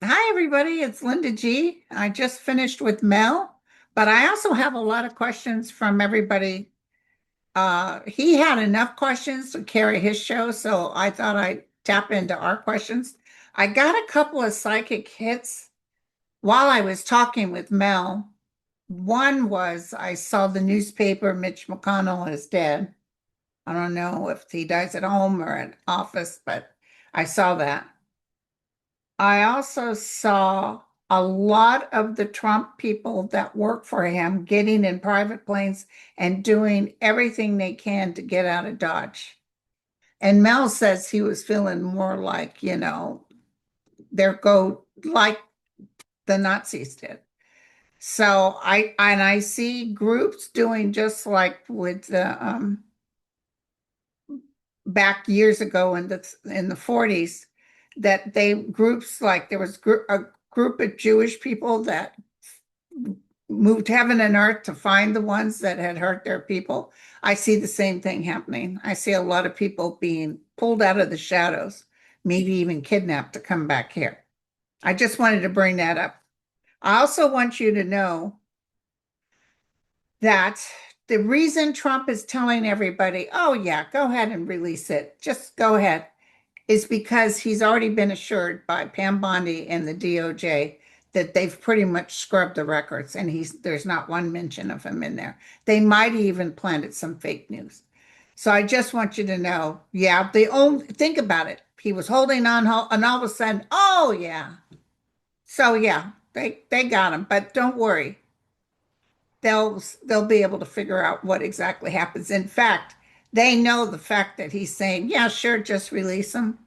Hi, everybody. It's Linda G. I just finished with Mel, but I also have a lot of questions from everybody. He had enough questions to carry his show, so I thought I'd tap into our questions. I got a couple of psychic hits while I was talking with Mel. One was I saw the newspaper, Mitch McConnell is dead. I don't know if he dies at home or at office, but I saw that. I also saw a lot of the Trump people that work for him getting in private planes and doing everything they can to get out of Dodge. And Mel says he was feeling more like, their go like the Nazis did. So I see groups doing just like with the back years ago in the 40s that they groups like there was a group of Jewish people that moved heaven and earth to find the ones that had hurt their people. I see the same thing happening. I see a lot of people being pulled out of the shadows, maybe even kidnapped to come back here. I just wanted to bring that up. I also want you to know that the reason Trump is telling everybody, oh, yeah, go ahead and release it, just go ahead, is because he's already been assured by Pam Bondi and the DOJ that they've pretty much scrubbed the records and there's not one mention of him in there. They might even planted some fake news. So I just want you to know, yeah, the only think about it. He was holding on and all of a sudden, oh yeah. So yeah, they got him, but don't worry. They'll be able to figure out what exactly happens. In fact, they know the fact that he's saying, yeah, sure, just release him.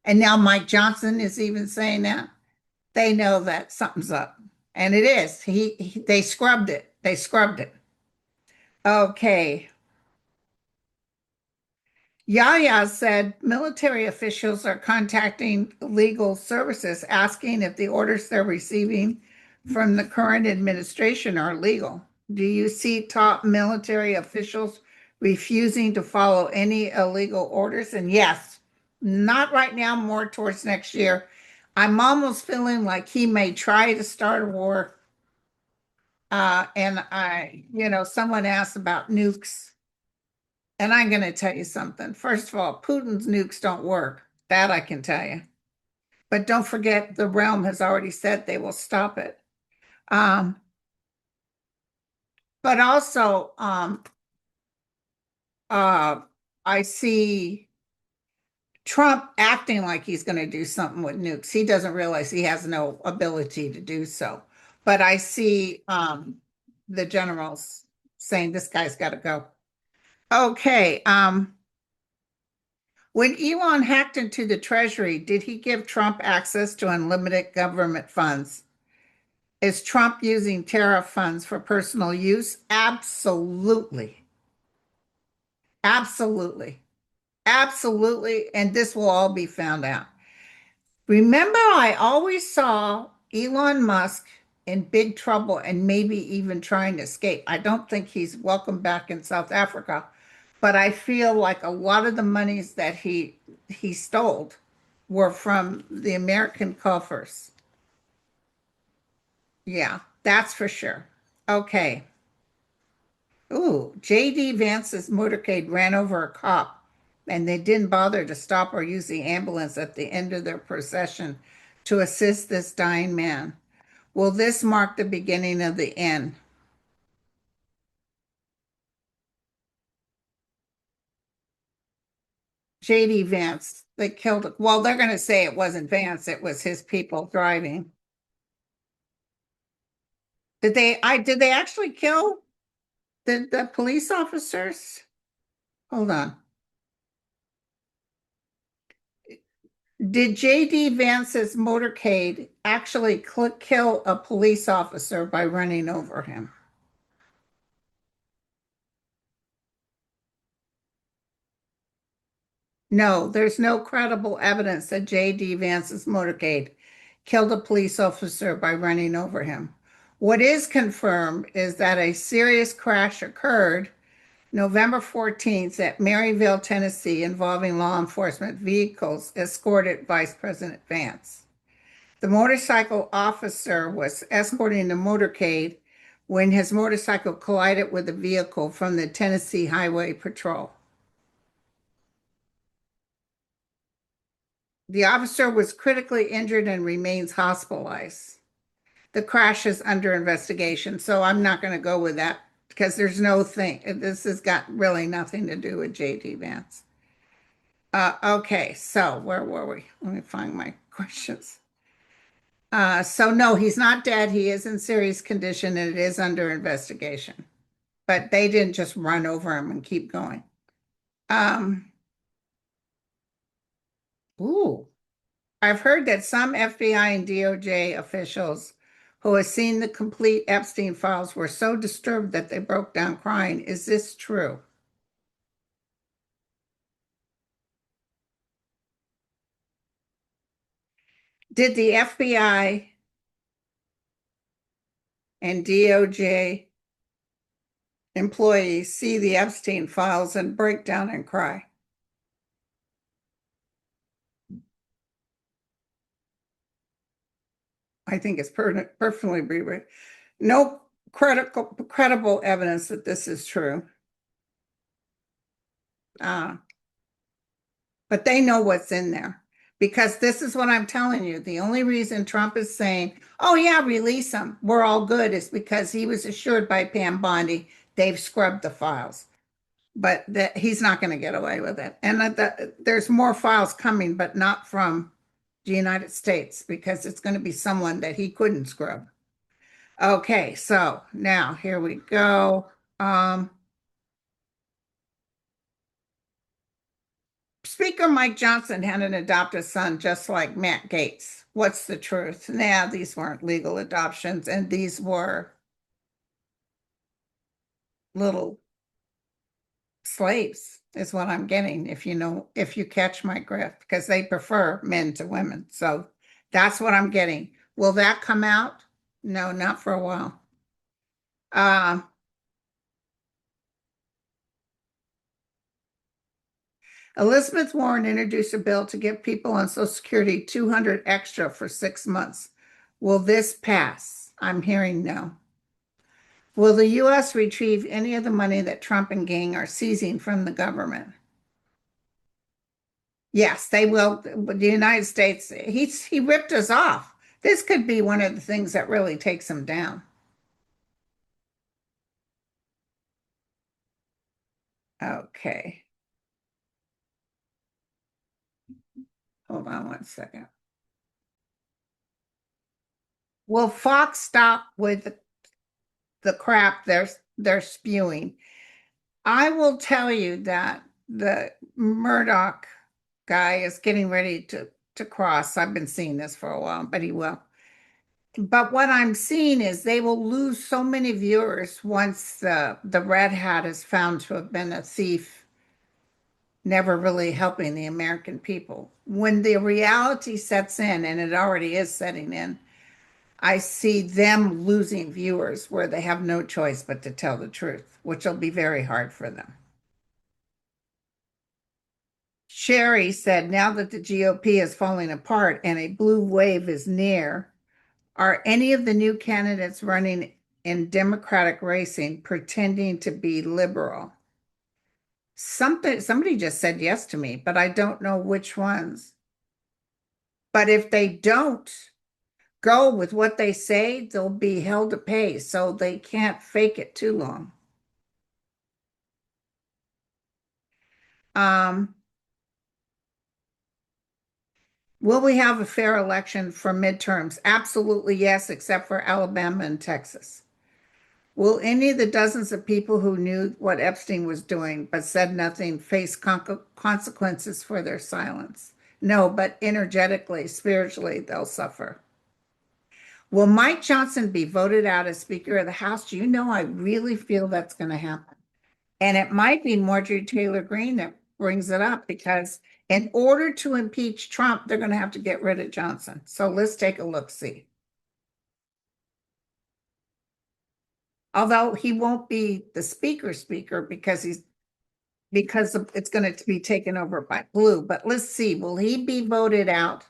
And now Mike Johnson is even saying that. They know that something's up. And it is. They scrubbed it. They scrubbed it. Okay. Yahya said military officials are contacting legal services asking if the orders they're receiving from the current administration are legal. Do you see top military officials refusing to follow any illegal orders? And yes, not right now, more towards next year. I'm almost feeling like he may try to start a war. Someone asked about nukes. And I'm going to tell you something. First of all, Putin's nukes don't work. That I can tell you. But don't forget, the realm has already said they will stop it. Um, but also, uh, I see Trump acting like he's going to do something with nukes. He doesn't realize he has no ability to do so. But I see the generals saying this guy's got to go. Okay. When Elon hacked into the Treasury, did he give Trump access to unlimited government funds? Is Trump using tariff funds for personal use? Absolutely. Absolutely. Absolutely. And this will all be found out. Remember, I always saw Elon Musk in big trouble and maybe even trying to escape. I don't think he's welcome back in South Africa, but I feel like a lot of the monies that he stole were from the American coffers. Yeah, that's for sure. Okay. Ooh, J.D. Vance's motorcade ran over a cop, and they didn't bother to stop or use the ambulance at the end of their procession to assist this dying man. Will this mark the beginning of the end? J.D. Vance, they killed it. Well, they're going to say it wasn't Vance, it was his people driving. Did they actually kill the police officers? Hold on. Did J.D. Vance's motorcade actually kill a police officer by running over him? No, there's no credible evidence that J.D. Vance's motorcade killed a police officer by running over him. What is confirmed is that a serious crash occurred November 14th at Maryville, Tennessee, involving law enforcement vehicles escorted Vice President Vance. The motorcycle officer was escorting the motorcade when his motorcycle collided with a vehicle from the Tennessee Highway Patrol. The officer was critically injured and remains hospitalized. The crash is under investigation, so I'm not going to go with that because there's no thing. This has got really nothing to do with J.D. Vance. Okay, so where were we? Let me find my questions. So no, he's not dead. He is in serious condition and it is under investigation. But they didn't just run over him and keep going. Um, ooh, I've heard that some FBI and DOJ officials who have seen the complete Epstein files were so disturbed that they broke down crying. Is this true? Did the FBI and DOJ employees see the Epstein files and break down and cry? I think it's perfectly rewritten. No credible evidence that this is true. Uh, but they know what's in there because this is what I'm telling you. The only reason Trump is saying, oh, yeah, release him, we're all good, is because he was assured by Pam Bondi they've scrubbed the files. But that he's not going to get away with it. And there's more files coming, but not from the United States because it's going to be someone that he couldn't scrub. Okay, so now here we go. Speaker Mike Johnson had an adopted son just like Matt Gaetz. What's the truth? Nah, these weren't legal adoptions, and these were little slaves, is what I'm getting, if you know, if you catch my grift, because they prefer men to women. So that's what I'm getting. Will that come out? No, not for a while. Uh, Elizabeth Warren introduced a bill to give people on Social Security 200 extra for 6 months. Will this pass? I'm hearing no. Will the U.S. retrieve any of the money that Trump and gang are seizing from the government? Yes, they will. The United States, he ripped us off. This could be one of the things that really takes him down. Okay. Hold on one second. Will Fox stop with the crap they're spewing? I will tell you that the Murdoch guy is getting ready to cross. I've been seeing this for a while, but he will. But what I'm seeing is they will lose so many viewers once the red hat is found to have been a thief, never really helping the American people. When the reality sets in, and it already is setting in, I see them losing viewers where they have no choice but to tell the truth, which will be very hard for them. Sherry said, now that the GOP is falling apart and a blue wave is near, are any of the new candidates running in Democratic racing pretending to be liberal? Somebody just said yes to me, but I don't know which ones. But if they don't go with what they say, they'll be held to pay, so they can't fake it too long. Um, will we have a fair election for midterms? Absolutely yes, except for Alabama and Texas. Will any of the dozens of people who knew what Epstein was doing but said nothing face consequences for their silence? No, but energetically, spiritually, they'll suffer. Will Mike Johnson be voted out as Speaker of the House? Do you know, I really feel that's going to happen. And it might be Marjorie Taylor Greene that brings it up because in order to impeach Trump, they're going to have to get rid of Johnson. So let's take a look, see. Although he won't be the speaker because it's going to be taken over by blue. But let's see, will he be voted out?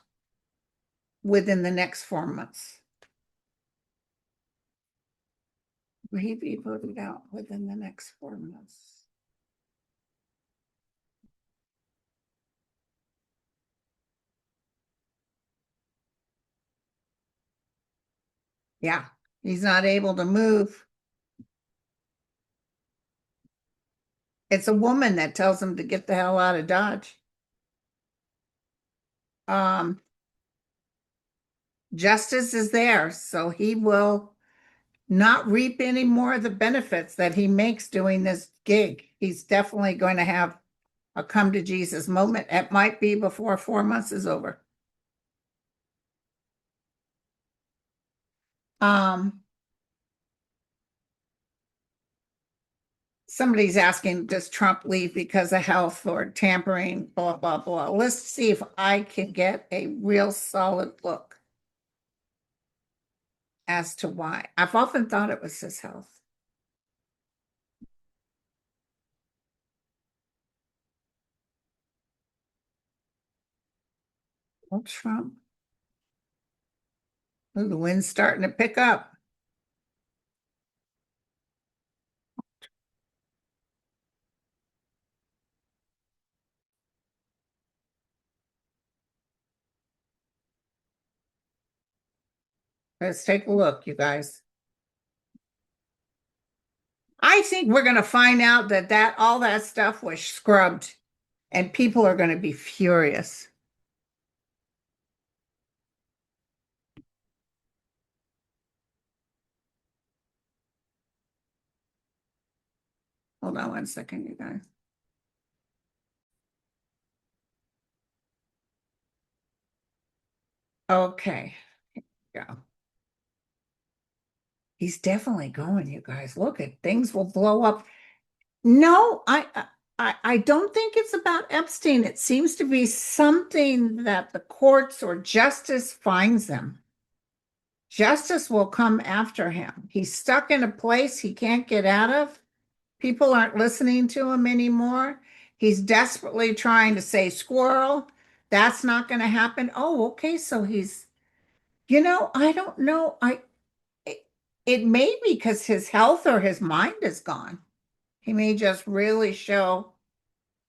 within the next 4 months. Will he be voted out within the next 4 months? Yeah, he's not able to move. It's a woman that tells him to get the hell out of Dodge. Um, Justice is there, so he will not reap any more of the benefits that he makes doing this gig. He's definitely going to have a come to Jesus moment. It might be before 4 months is over. Um, Somebody's asking, does Trump leave because of health or tampering, blah, blah, blah. Let's see if I can get a real solid look as to why. I've often thought it was his health. Well, Trump. Ooh, the wind's starting to pick up. Let's take a look, you guys. I think we're going to find out that all that stuff was scrubbed and people are going to be furious. Hold on 1 second, you guys. Okay. Yeah. He's definitely going, you guys. Look at things will blow up. No, I don't think it's about Epstein. It seems to be something that the courts or justice finds him. Justice will come after him. He's stuck in a place he can't get out of. People aren't listening to him anymore. He's desperately trying to say squirrel. That's not going to happen. Oh, okay. So I don't know. It, it may be because his health or his mind is gone. He may just really show.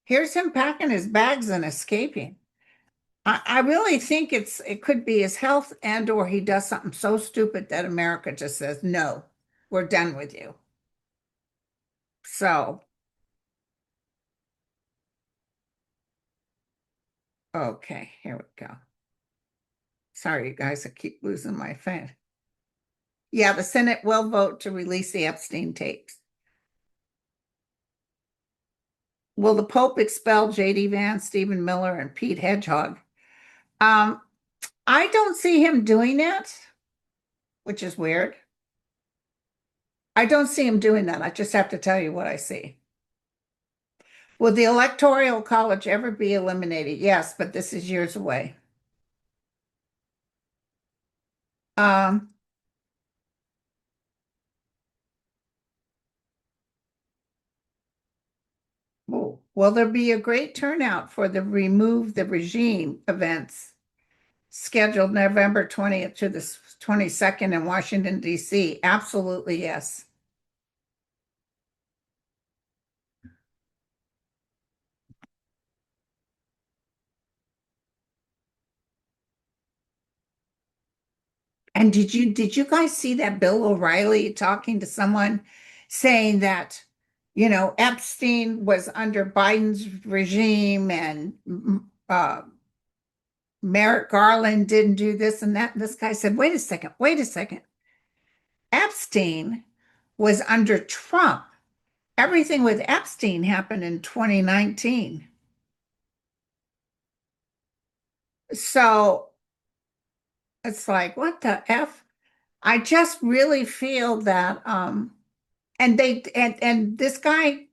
Here's him packing his bags and escaping. I really think it could be his health and or he does something so stupid that America just says, no, we're done with you. So, okay, here we go. Sorry, you guys, I keep losing my fan. Yeah, the Senate will vote to release the Epstein tapes. Will the Pope expel J.D. Vance, Stephen Miller, and Pete Hedgehog? Um, I don't see him doing it, which is weird. I don't see him doing that. I just have to tell you what I see. Will the Electoral College ever be eliminated? Yes, but this is years away. Um, will there be a great turnout for the Remove the Regime events scheduled November 20th to the 22nd in Washington, D.C.? Absolutely, yes. And did you guys see that Bill O'Reilly talking to someone saying that, Epstein was under Biden's regime and Merrick Garland didn't do this and that. And this guy said, wait a second, wait a second. Epstein was under Trump. Everything with Epstein happened in 2019. So it's like, what the F? I just really feel that and this guy,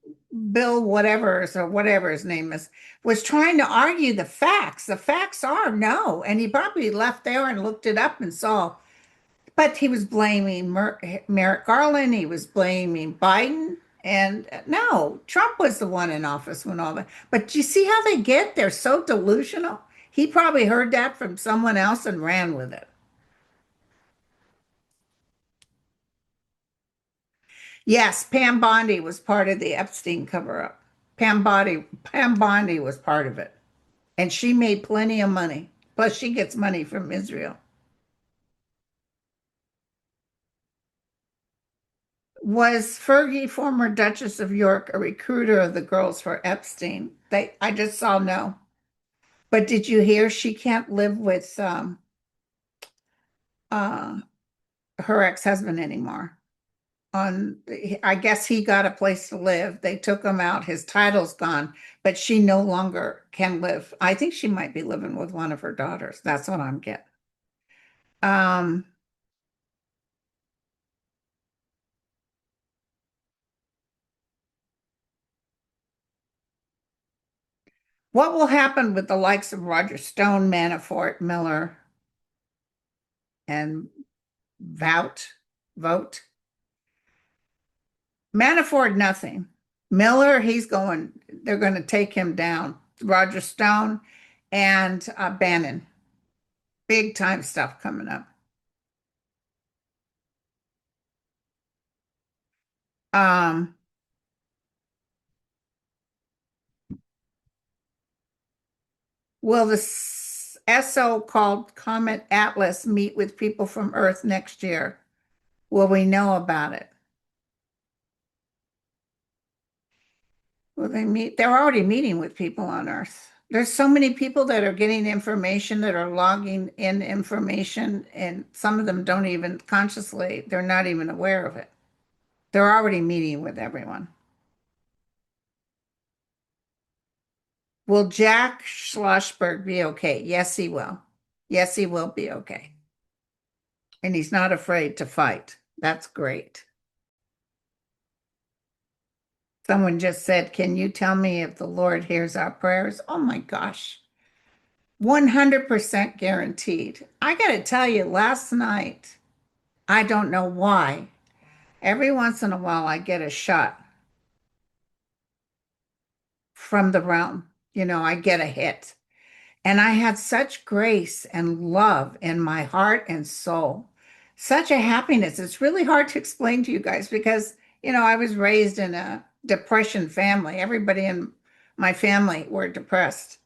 Bill whatever or whatever his name is, was trying to argue the facts. The facts are no. And he probably left there and looked it up and saw, but he was blaming Merrick Garland, he was blaming Biden. And no, Trump was the one in office when all that. But you see how they get? They're so delusional. He probably heard that from someone else and ran with it. Yes, Pam Bondi was part of the Epstein cover-up. Pam Bondi was part of it. And she made plenty of money. Plus, she gets money from Israel. Was Fergie, former Duchess of York, a recruiter of the girls for Epstein? I just saw no. But did you hear she can't live with uh, her ex-husband anymore? I guess he got a place to live. They took him out. His title's gone, but she no longer can live. I think she might be living with one of her daughters. That's what I'm getting. Um, what will happen with the likes of Roger Stone, Manafort, Miller, and Vout? Vote? Manafort, nothing. Miller, they're going to take him down. Roger Stone and Bannon. Big time stuff coming up. Um, will the SO called Comet Atlas meet with people from Earth next year? Will we know about it? Will they meet? They're already meeting with people on Earth. There's so many people that are getting information, that are logging in information, and some of them don't even consciously, they're not even aware of it. They're already meeting with everyone. Will Jack Schlossberg be okay? Yes, he will. Yes, he will be okay. And he's not afraid to fight. That's great. Someone just said, can you tell me if the Lord hears our prayers? Oh my gosh. 100% guaranteed. I got to tell you, last night, I don't know why. Every once in a while, I get a shot from the realm. I get a hit. And I had such grace and love in my heart and soul, such a happiness. It's really hard to explain to you guys because, I was raised in a depression family. Everybody in my family were depressed.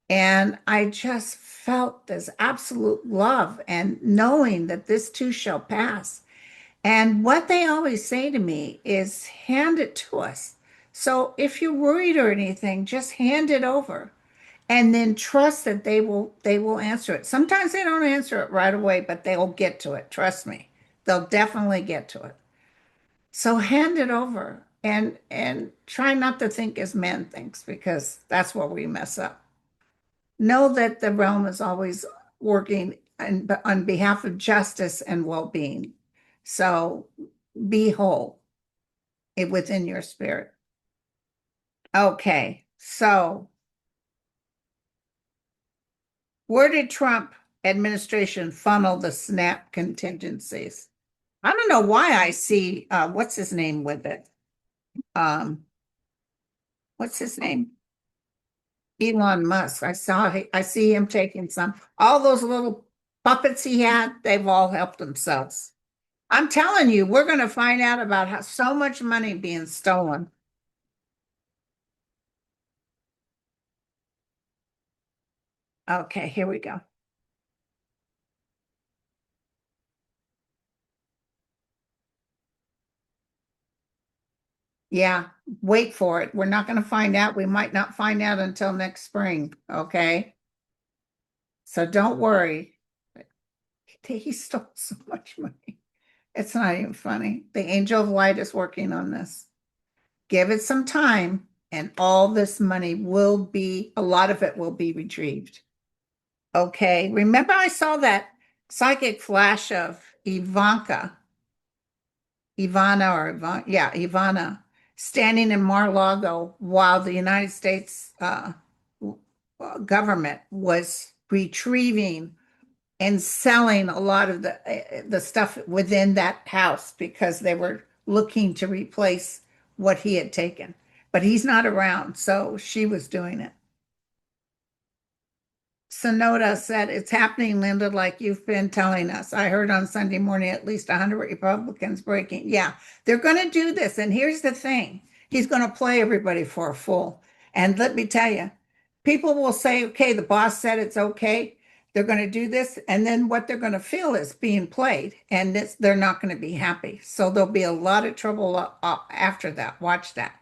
And I just felt this absolute love and knowing that this too shall pass. And what they always say to me is hand it to us. So if you're worried or anything, just hand it over and then trust that they will answer it. Sometimes they don't answer it right away, but they'll get to it. Trust me. They'll definitely get to it. So hand it over and try not to think as man thinks because that's where we mess up. Know that the realm is always working on behalf of justice and well-being. So be whole within your spirit. Okay, so where did Trump administration funnel the SNAP contingencies? I don't know why I see what's his name with it. Um, what's his name? Elon Musk. I see him taking some. All those little puppets he had, they've all helped themselves. I'm telling you, we're going to find out about how so much money being stolen. Okay, here we go. Yeah, wait for it. We're not going to find out. We might not find out until next spring. Okay. So don't worry. He stole so much money. It's not even funny. The angel of light is working on this. Give it some time, and all this money a lot of it will be retrieved. Okay. Remember, I saw that psychic flash of Ivana, standing in Mar-a-Lago while the United States government was retrieving and selling a lot of the stuff within that house because they were looking to replace what he had taken. But he's not around, so she was doing it. Sonoda said, it's happening, Linda, like you've been telling us. I heard on Sunday morning at least 100 Republicans breaking. Yeah, they're going to do this. And here's the thing. He's going to play everybody for a fool. And let me tell you, people will say, okay, the boss said it's okay. They're going to do this. And then what they're going to feel is being played. And they're not going to be happy. So there'll be a lot of trouble after that. Watch that.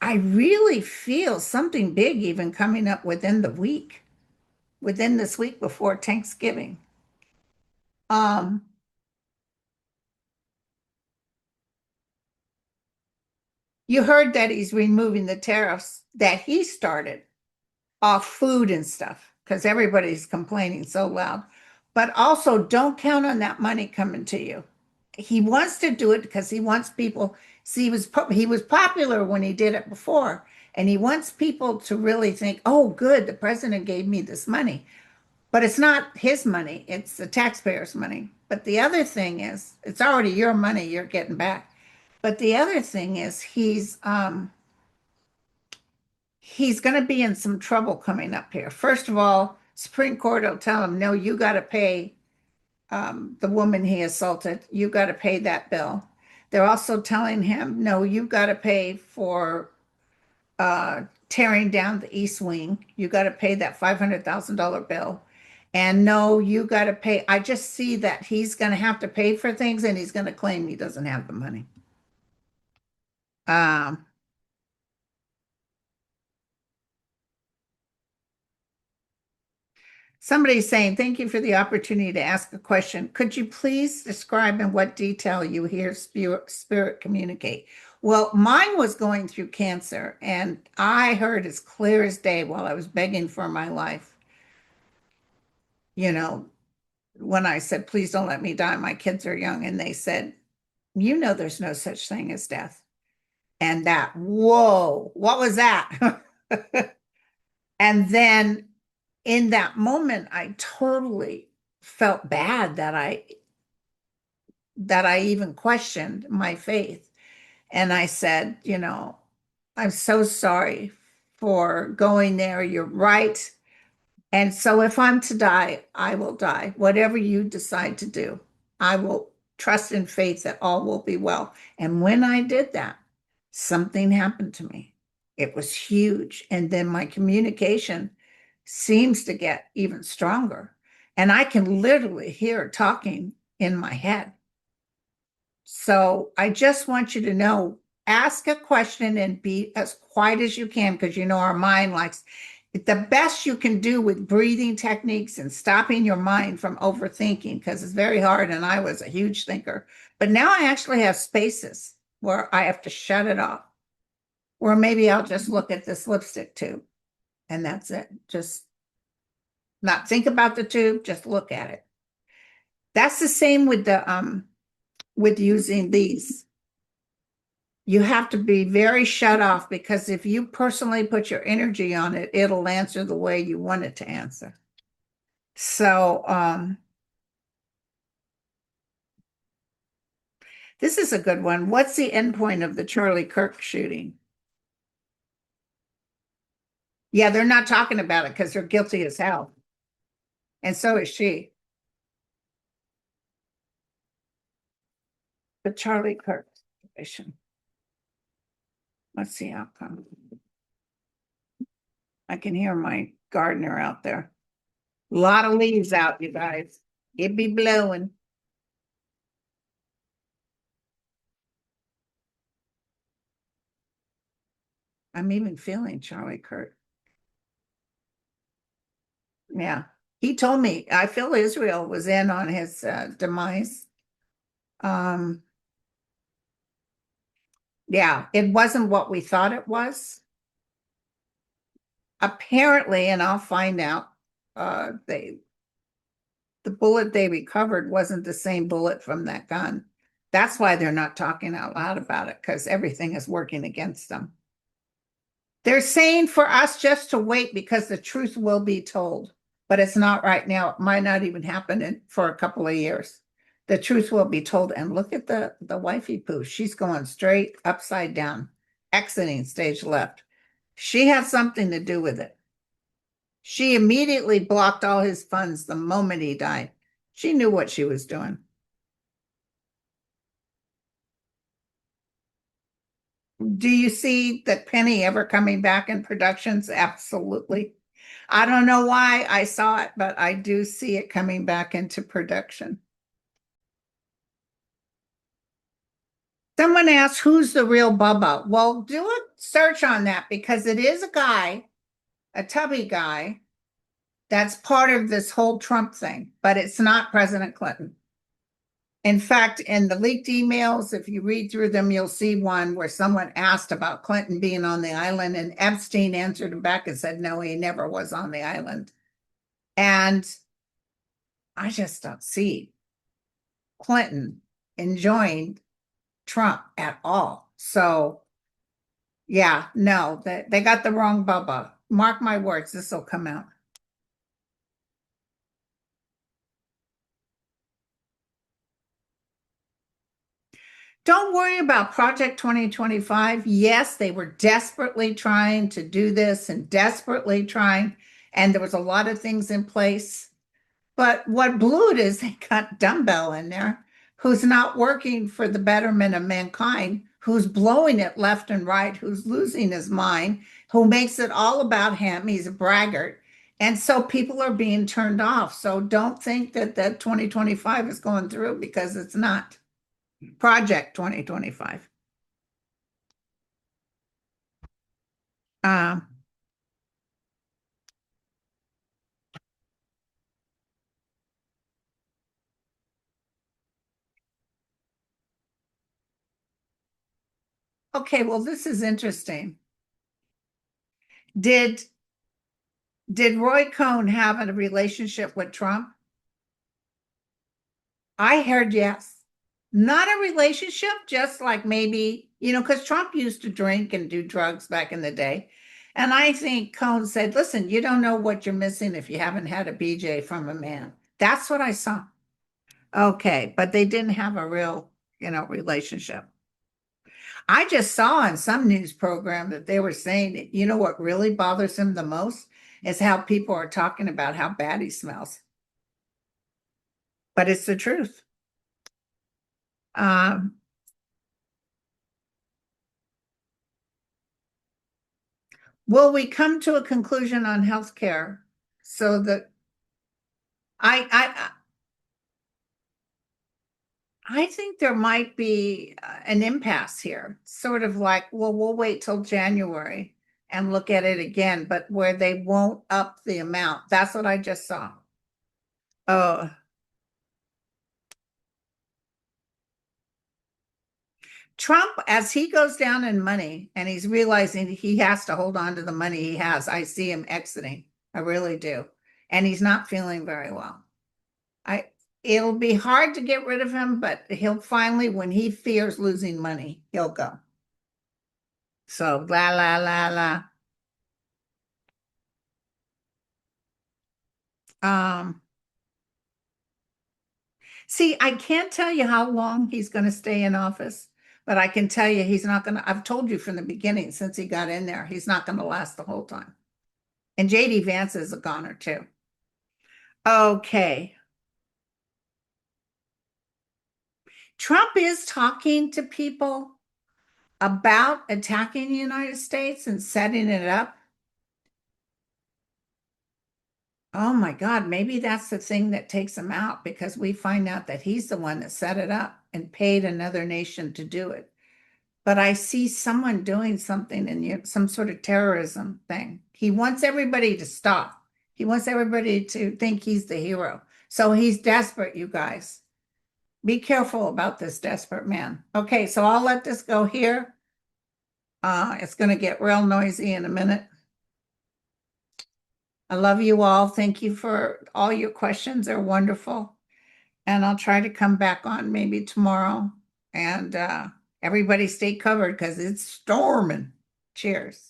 I really feel something big even coming up within this week before Thanksgiving. Um, you heard that he's removing the tariffs that he started off food and stuff because everybody's complaining so loud. But also, don't count on that money coming to you. He wants to do it because he wants people. See, he was popular when he did it before, and he wants people to really think, "Oh, good, the president gave me this money." But it's not his money, it's the taxpayers' money. But the other thing is, it's already your money you're getting back. But the other thing is he's going to be in some trouble coming up here. First of all, Supreme Court will tell him, no, you got to pay the woman he assaulted. You got to pay that bill. They're also telling him, no, you got to pay for tearing down the East Wing. You got to pay that $500,000 bill. And no, you got to pay. I just see that he's going to have to pay for things and he's going to claim he doesn't have the money. Um, Somebody's saying, thank you for the opportunity to ask a question. Could you please describe in what detail you hear spirit communicate? Well, mine was going through cancer, and I heard as clear as day while I was begging for my life, you know, when I said, please don't let me die, my kids are young. And they said, you know, there's no such thing as death. And that, whoa, what was that? And then in that moment, I totally felt bad that I even questioned my faith. And I said, I'm so sorry for going there. You're right. And so if I'm to die, I will die. Whatever you decide to do, I will trust in faith that all will be well. And when I did that, something happened to me. It was huge. And then my communication seems to get even stronger. And I can literally hear talking in my head. So I just want you to know, ask a question and be as quiet as you can because our mind likes the best you can do with breathing techniques and stopping your mind from overthinking because it's very hard. And I was a huge thinker, but now I actually have spaces where I have to shut it off, or maybe I'll just look at this lipstick tube and that's it. Just not think about the tube, just look at it. That's the same with with using these. You have to be very shut off because if you personally put your energy on it, it'll answer the way you want it to answer. So this is a good one. What's the end point of the Charlie Kirk shooting? Yeah, they're not talking about it because they're guilty as hell. And so is she. The Charlie Kirk situation. What's the outcome? I can hear my gardener out there. A lot of leaves out, you guys. It be blowing. I'm even feeling Charlie Kirk. Yeah. He told me, I feel Israel was in on his demise. Um, yeah, it wasn't what we thought it was. Apparently, and I'll find out, the bullet they recovered wasn't the same bullet from that gun. That's why they're not talking out loud about it, because everything is working against them. They're saying for us just to wait because the truth will be told, but it's not right now. It might not even happen for a couple of years. The truth will be told. And look at the wifey poo. She's going straight upside down, exiting stage left. She had something to do with it. She immediately blocked all his funds the moment he died. She knew what she was doing. Do you see that Penny ever coming back in productions? Absolutely. I don't know why I saw it, but I do see it coming back into production. Someone asked, who's the real Bubba? Well, do a search on that because it is a guy, a tubby guy, that's part of this whole Trump thing, but it's not President Clinton. In fact, in the leaked emails, if you read through them, you'll see one where someone asked about Clinton being on the island, and Epstein answered him back and said, no, he never was on the island. And I just don't see Clinton enjoying Trump at all. So, yeah, no, they got the wrong Bubba. Mark my words, this will come out. Don't worry about Project 2025. Yes, they were desperately trying to do this and desperately trying, and there was a lot of things in place. But what blew it is they got Dumbbell in there who's not working for the betterment of mankind, who's blowing it left and right, who's losing his mind, who makes it all about him. He's a braggart. And so people are being turned off. So don't think that 2025 is going through because it's not. Project 2025. Um, okay, well, this is interesting. Did did Roy Cohn have a relationship with Trump? I heard yes. Not a relationship, just like maybe, because Trump used to drink and do drugs back in the day. And I think Cohn said, listen, you don't know what you're missing if you haven't had a BJ from a man. That's what I saw. Okay, but they didn't have a real, relationship. I just saw on some news program that they were saying, what really bothers him the most is how people are talking about how bad he smells. But it's the truth. Um, will we come to a conclusion on healthcare so that I I think there might be an impasse here, sort of like, well, we'll wait till January and look at it again, but where they won't up the amount. That's what I just saw. Oh, Trump, as he goes down in money and he's realizing he has to hold on to the money he has, I see him exiting. I really do. And he's not feeling very well. I It'll be hard to get rid of him, but he'll finally, when he fears losing money, he'll go. So la la la la. Um, See, I can't tell you how long he's going to stay in office, but I can tell you he's not going to. I've told you from the beginning since he got in there, he's not going to last the whole time. And JD Vance is a goner too. Okay. Trump is talking to people about attacking the United States and setting it up. Oh my God, maybe that's the thing that takes him out because we find out that he's the one that set it up and paid another nation to do it. But I see someone doing something in some sort of terrorism thing. He wants everybody to stop. He wants everybody to think he's the hero. So he's desperate, you guys. Be careful about this desperate man. Okay, so I'll let this go here. It's going to get real noisy in a minute. I love you all. Thank you for all your questions. They're wonderful. And I'll try to come back on maybe tomorrow. And everybody stay covered because it's storming. Cheers.